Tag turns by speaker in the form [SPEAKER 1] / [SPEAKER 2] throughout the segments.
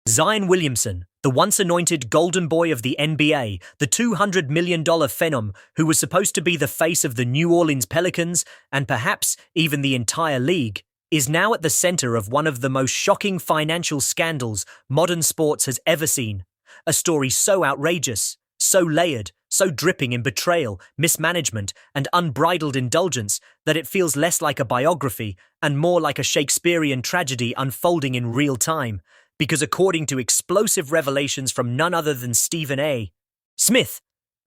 [SPEAKER 1] Zion Williamson, the once anointed golden boy of the NBA, the $200 million phenom who was supposed to be the face of the New Orleans Pelicans and perhaps even the entire league, is now at the center of one of the most shocking financial scandals modern sports has ever seen. A story so outrageous, so layered, so dripping in betrayal, mismanagement, and unbridled indulgence that it feels less like a biography and more like a Shakespearean tragedy unfolding in real time. Because according to explosive revelations from none other than Stephen A. Smith,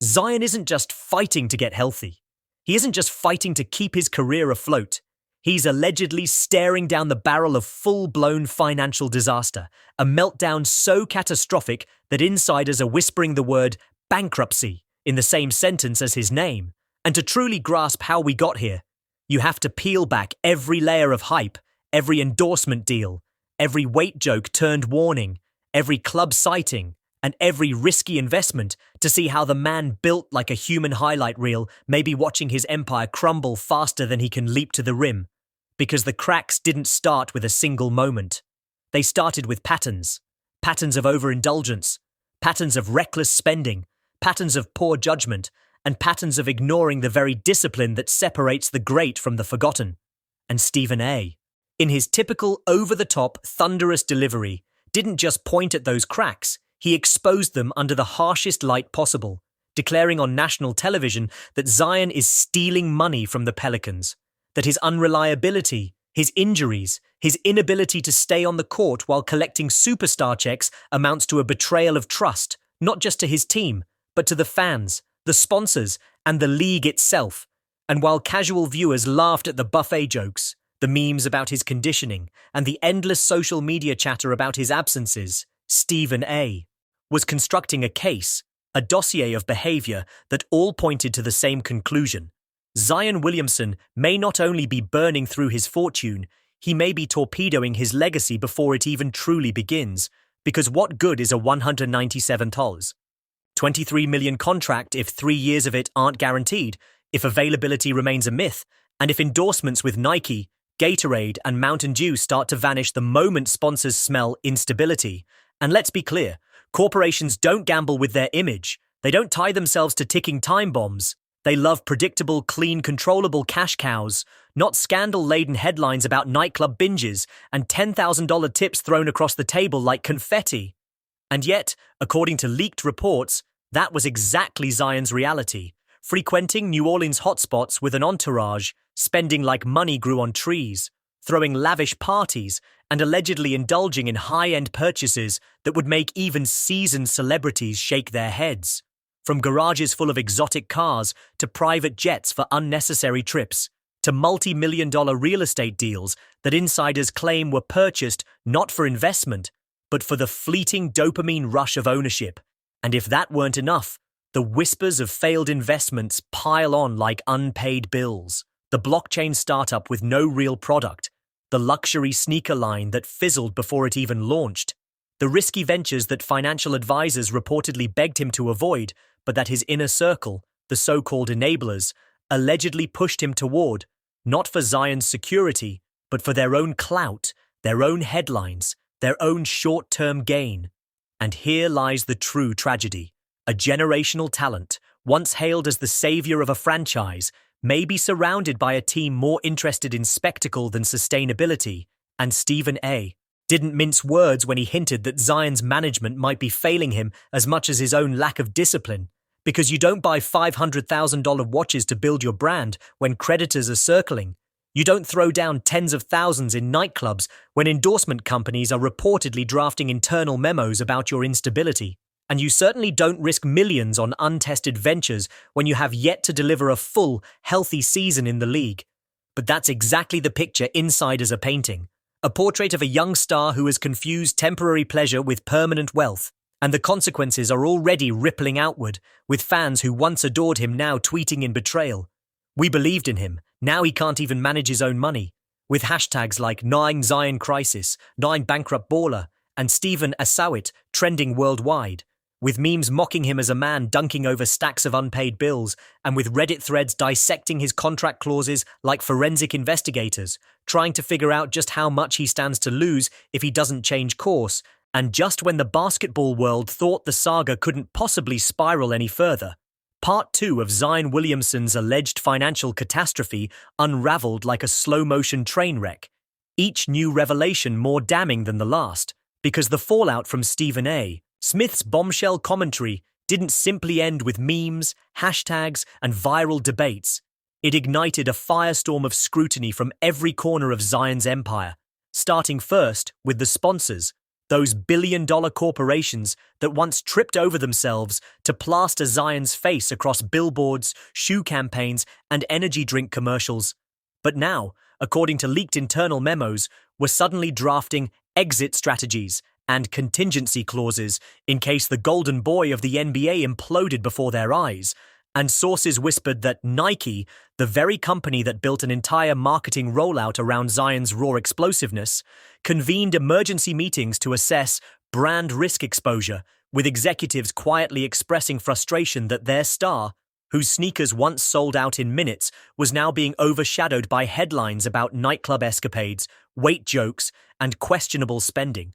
[SPEAKER 1] Zion isn't just fighting to get healthy. He isn't just fighting to keep his career afloat. He's allegedly staring down the barrel of full-blown financial disaster, a meltdown so catastrophic that insiders are whispering the word bankruptcy in the same sentence as his name. And to truly grasp how we got here, you have to peel back every layer of hype, every endorsement deal, every weight joke turned warning, every club sighting, and every risky investment to see how the man built like a human highlight reel may be watching his empire crumble faster than he can leap to the rim. Because the cracks didn't start with a single moment. They started with patterns. Patterns of overindulgence, patterns of reckless spending, patterns of poor judgment, and patterns of ignoring the very discipline that separates the great from the forgotten. And Stephen A., in his typical over-the-top, thunderous delivery, didn't just point at those cracks, he exposed them under the harshest light possible, declaring on national television that Zion is stealing money from the Pelicans, that his unreliability, his injuries, his inability to stay on the court while collecting superstar checks amounts to a betrayal of trust, not just to his team, but to the fans, the sponsors, and the league itself. And while casual viewers laughed at the buffet jokes, the memes about his conditioning, and the endless social media chatter about his absences, Stephen A. was constructing a case, a dossier of behavior that all pointed to the same conclusion. Zion Williamson may not only be burning through his fortune, he may be torpedoing his legacy before it even truly begins, because what good is a $197, $23 million contract if 3 years of it aren't guaranteed, if availability remains a myth, and if endorsements with Nike, Gatorade, and Mountain Dew start to vanish the moment sponsors smell instability? And let's be clear, corporations don't gamble with their image. They don't tie themselves to ticking time bombs. They love predictable, clean, controllable cash cows, not scandal-laden headlines about nightclub binges and $10,000 tips thrown across the table like confetti. And yet, according to leaked reports, that was exactly Zion's reality, frequenting New Orleans hotspots with an entourage, spending like money grew on trees, throwing lavish parties, and allegedly indulging in high-end purchases that would make even seasoned celebrities shake their heads. From garages full of exotic cars to private jets for unnecessary trips, to multi-million-dollar real estate deals that insiders claim were purchased not for investment, but for the fleeting dopamine rush of ownership. And if that weren't enough, the whispers of failed investments pile on like unpaid bills. The blockchain startup with no real product, the luxury sneaker line that fizzled before it even launched, the risky ventures that financial advisors reportedly begged him to avoid, but that his inner circle, the so-called enablers, allegedly pushed him toward, not for Zion's security, but for their own clout, their own headlines, their own short-term gain. And here lies the true tragedy. A generational talent, once hailed as the savior of a franchise, may be surrounded by a team more interested in spectacle than sustainability, and Stephen A. didn't mince words when he hinted that Zion's management might be failing him as much as his own lack of discipline, because you don't buy $500,000 watches to build your brand when creditors are circling. You don't throw down tens of thousands in nightclubs when endorsement companies are reportedly drafting internal memos about your instability. And you certainly don't risk millions on untested ventures when you have yet to deliver a full, healthy season in the league. But that's exactly the picture insiders are painting. A portrait of a young star who has confused temporary pleasure with permanent wealth. And the consequences are already rippling outward, with fans who once adored him now tweeting in betrayal. We believed in him, now he can't even manage his own money. With hashtags like 9 Zion Crisis, 9 Bankrupt Baller, and Stephen Asawit trending worldwide. With memes mocking him as a man dunking over stacks of unpaid bills, and with Reddit threads dissecting his contract clauses like forensic investigators, trying to figure out just how much he stands to lose if he doesn't change course, And just when the basketball world thought the saga couldn't possibly spiral any further, Part 2 of Zion Williamson's alleged financial catastrophe unraveled like a slow-motion train wreck, each new revelation more damning than the last, because the fallout from Stephen A. Smith's bombshell commentary didn't simply end with memes, hashtags, and viral debates. It ignited a firestorm of scrutiny from every corner of Zion's empire, starting first with the sponsors, those billion-dollar corporations that once tripped over themselves to plaster Zion's face across billboards, shoe campaigns, and energy drink commercials. But now, according to leaked internal memos, were suddenly drafting exit strategies and contingency clauses in case the golden boy of the NBA imploded before their eyes, and sources whispered that Nike, the very company that built an entire marketing rollout around Zion's raw explosiveness, convened emergency meetings to assess brand risk exposure, with executives quietly expressing frustration that their star, whose sneakers once sold out in minutes, was now being overshadowed by headlines about nightclub escapades, weight jokes, and questionable spending.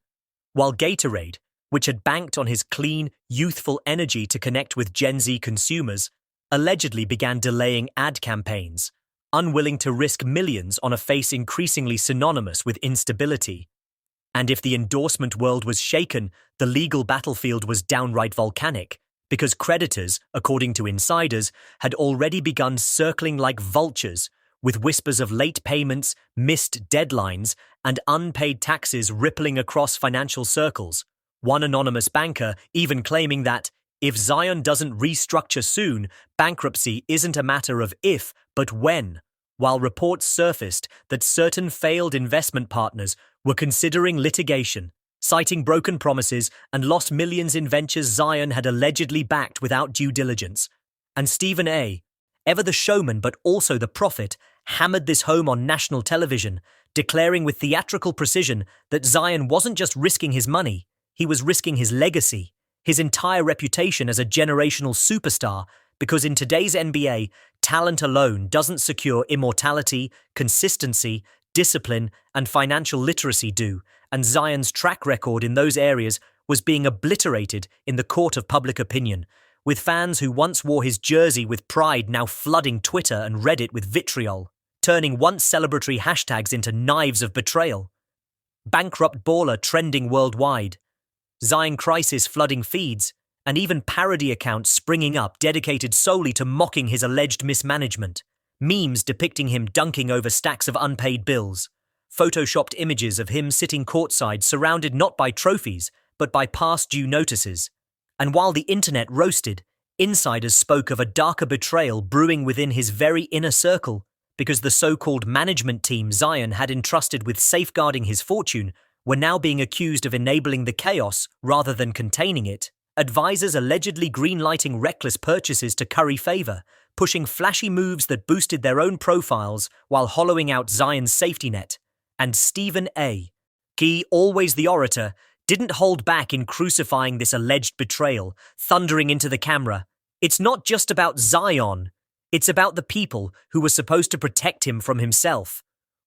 [SPEAKER 1] While Gatorade, which had banked on his clean, youthful energy to connect with Gen Z consumers, allegedly began delaying ad campaigns, unwilling to risk millions on a face increasingly synonymous with instability. And if the endorsement world was shaken, the legal battlefield was downright volcanic, because creditors, according to insiders, had already begun circling like vultures, with whispers of late payments, missed deadlines, and unpaid taxes rippling across financial circles. One anonymous banker even claiming that, if Zion doesn't restructure soon, bankruptcy isn't a matter of if, but when, while reports surfaced that certain failed investment partners were considering litigation, citing broken promises and lost millions in ventures Zion had allegedly backed without due diligence. And Stephen A., ever the showman but also the prophet, hammered this home on national television, declaring with theatrical precision that Zion wasn't just risking his money, he was risking his legacy, his entire reputation as a generational superstar, because in today's NBA, talent alone doesn't secure immortality, consistency, discipline, and financial literacy do, and Zion's track record in those areas was being obliterated in the court of public opinion, with fans who once wore his jersey with pride now flooding Twitter and Reddit with vitriol, turning once celebratory hashtags into knives of betrayal. Bankrupt baller trending worldwide, Zion crisis flooding feeds, and even parody accounts springing up dedicated solely to mocking his alleged mismanagement, memes depicting him dunking over stacks of unpaid bills, photoshopped images of him sitting courtside surrounded not by trophies, but by past due notices. And while the internet roasted, insiders spoke of a darker betrayal brewing within his very inner circle, because the so-called management team Zion had entrusted with safeguarding his fortune were now being accused of enabling the chaos rather than containing it. Advisors allegedly greenlighting reckless purchases to curry favor, pushing flashy moves that boosted their own profiles while hollowing out Zion's safety net. And Stephen A., he, always the orator, didn't hold back in crucifying this alleged betrayal, thundering into the camera. It's not just about Zion. It's about the people who were supposed to protect him from himself.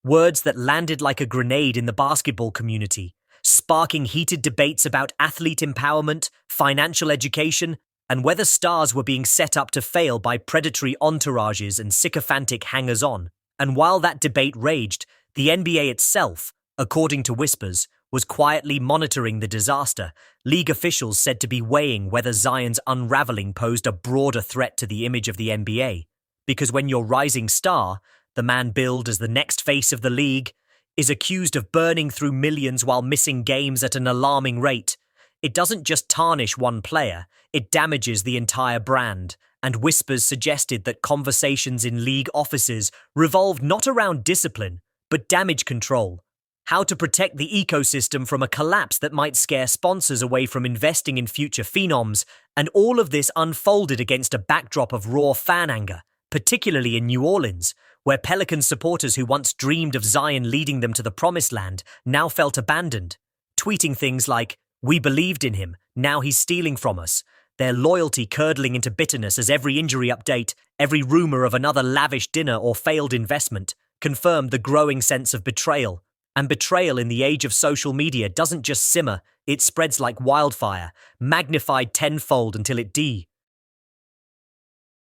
[SPEAKER 1] Words that landed like a grenade in the basketball community, sparking heated debates about athlete empowerment, financial education, and whether stars were being set up to fail by predatory entourages and sycophantic hangers-on. And while that debate raged, the NBA itself, according to whispers, was quietly monitoring the disaster, league officials said to be weighing whether Zion's unraveling posed a broader threat to the image of the NBA. Because when your rising star, the man billed as the next face of the league, is accused of burning through millions while missing games at an alarming rate, it doesn't just tarnish one player, it damages the entire brand. And whispers suggested that conversations in league offices revolved not around discipline, but damage control. How to protect the ecosystem from a collapse that might scare sponsors away from investing in future phenoms, and all of this unfolded against a backdrop of raw fan anger, particularly in New Orleans, where Pelicans supporters who once dreamed of Zion leading them to the promised land now felt abandoned, tweeting things like, "We believed in him, now he's stealing from us," their loyalty curdling into bitterness as every injury update, every rumor of another lavish dinner or failed investment, confirmed the growing sense of betrayal. And betrayal in the age of social media doesn't just simmer, it spreads like wildfire, magnified tenfold until it